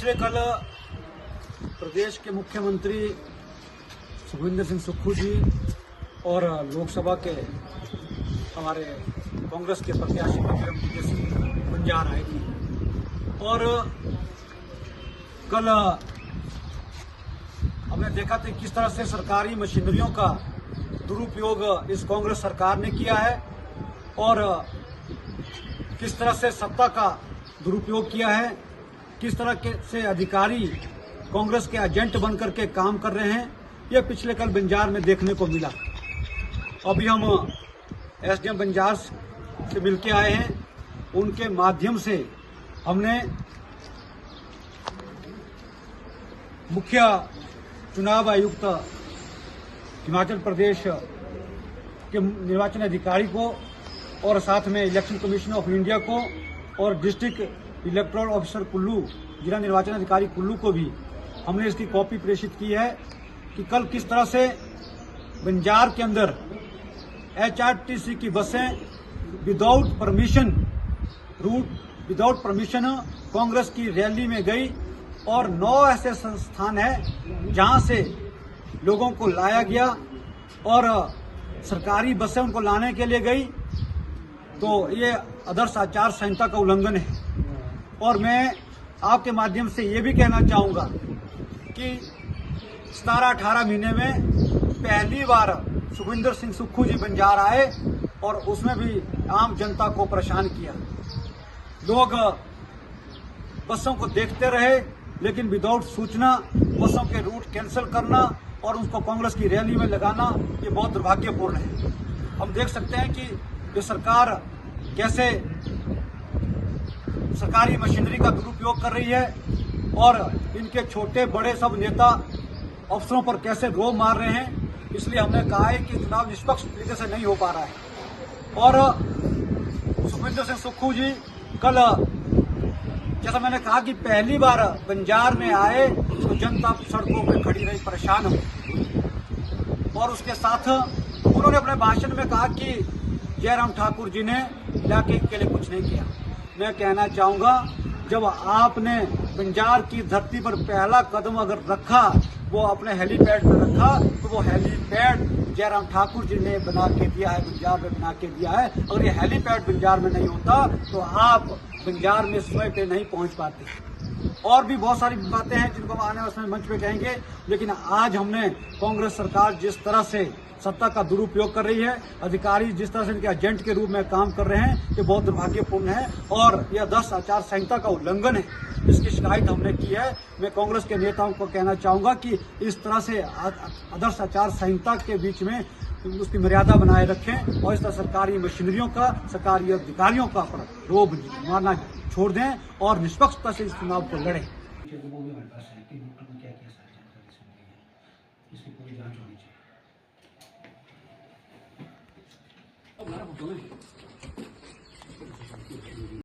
पिछले कल प्रदेश के मुख्यमंत्री सुखविंदर सिंह सुक्खू जी और लोकसभा के हमारे कांग्रेस के प्रत्याशी विक्रम सिंह बंजार आए थे और कल हमने देखा था किस तरह से सरकारी मशीनरियों का दुरुपयोग इस कांग्रेस सरकार ने किया है और किस तरह से सत्ता का दुरुपयोग किया है, किस तरह के से अधिकारी कांग्रेस के एजेंट बनकर के काम कर रहे हैं। यह पिछले कल बंजार में देखने को मिला। अभी हम एसडीएम बंजार से मिलके आए हैं। उनके माध्यम से हमने मुख्य चुनाव आयुक्त हिमाचल प्रदेश के निर्वाचन अधिकारी को और साथ में इलेक्शन कमीशन ऑफ इंडिया को और डिस्ट्रिक्ट इलेक्टोरल ऑफिसर कुल्लू, जिला निर्वाचन अधिकारी कुल्लू को भी हमने इसकी कॉपी प्रेषित की है कि कल किस तरह से बंजार के अंदर एचआरटीसी की बसें विदाउट परमिशन कांग्रेस की रैली में गई और 9 ऐसे संस्थान हैं जहां से लोगों को लाया गया और सरकारी बसें उनको लाने के लिए गई, तो ये आदर्श आचार संहिता का उल्लंघन है। और मैं आपके माध्यम से ये भी कहना चाहूंगा कि 17-18 महीने में पहली बार सुखविंदर सिंह सुक्खू जी बंजार आए और उसमें भी आम जनता को परेशान किया। लोग बसों को देखते रहे लेकिन विदाउट सूचना बसों के रूट कैंसिल करना और उसको कांग्रेस की रैली में लगाना, ये बहुत दुर्भाग्यपूर्ण है। हम देख सकते हैं कि ये सरकार कैसे सरकारी मशीनरी का दुरुपयोग कर रही है और इनके छोटे बड़े सब नेता अफसरों पर कैसे रोब मार रहे हैं। इसलिए हमने कहा है कि चुनाव निष्पक्ष तरीके से नहीं हो पा रहा है। और सुखविंदर सिंह सुक्खू जी कल, जैसा मैंने कहा कि पहली बार बंजार में आए तो जनता सड़कों पर खड़ी रही, परेशान हो। और उसके साथ उन्होंने अपने भाषण में कहा कि जयराम ठाकुर जी ने इलाके के लिए कुछ नहीं किया। मैं कहना चाहूंगा, जब आपने बंजार की धरती पर पहला कदम अगर रखा, वो अपने हेलीपैड पर रखा, तो वो हेलीपैड जयराम ठाकुर जी ने बना के दिया है, बंजार में बना के दिया है। अगर ये हेलीपैड बंजार में नहीं होता तो आप बंजार में समय पे नहीं पहुंच पाते। और भी बहुत सारी बातें हैं जिनको हम आने वाले मंच पे कहेंगे, लेकिन आज हमने कांग्रेस सरकार जिस तरह से सत्ता का दुरुपयोग कर रही है, अधिकारी जिस तरह से इनके एजेंट के रूप में काम कर रहे हैं, ये बहुत दुर्भाग्यपूर्ण है और यह आदर्श आचार संहिता का उल्लंघन है। इसकी शिकायत हमने की है। मैं कांग्रेस के नेताओं को कहना चाहूंगा कि इस तरह से आदर्श आचार संहिता के बीच में उसकी मर्यादा बनाए रखें और इस तरह सरकारी मशीनरियों का, सरकारी अधिकारियों का रोब मारना छोड़ दें और निष्पक्षता से इस चुनाव को लड़ें। वो भी हमारे पास है कि डॉक्टर ने क्या क्या सारी जानकारी सुनी है, इसकी पूरी जांच होनी चाहिए।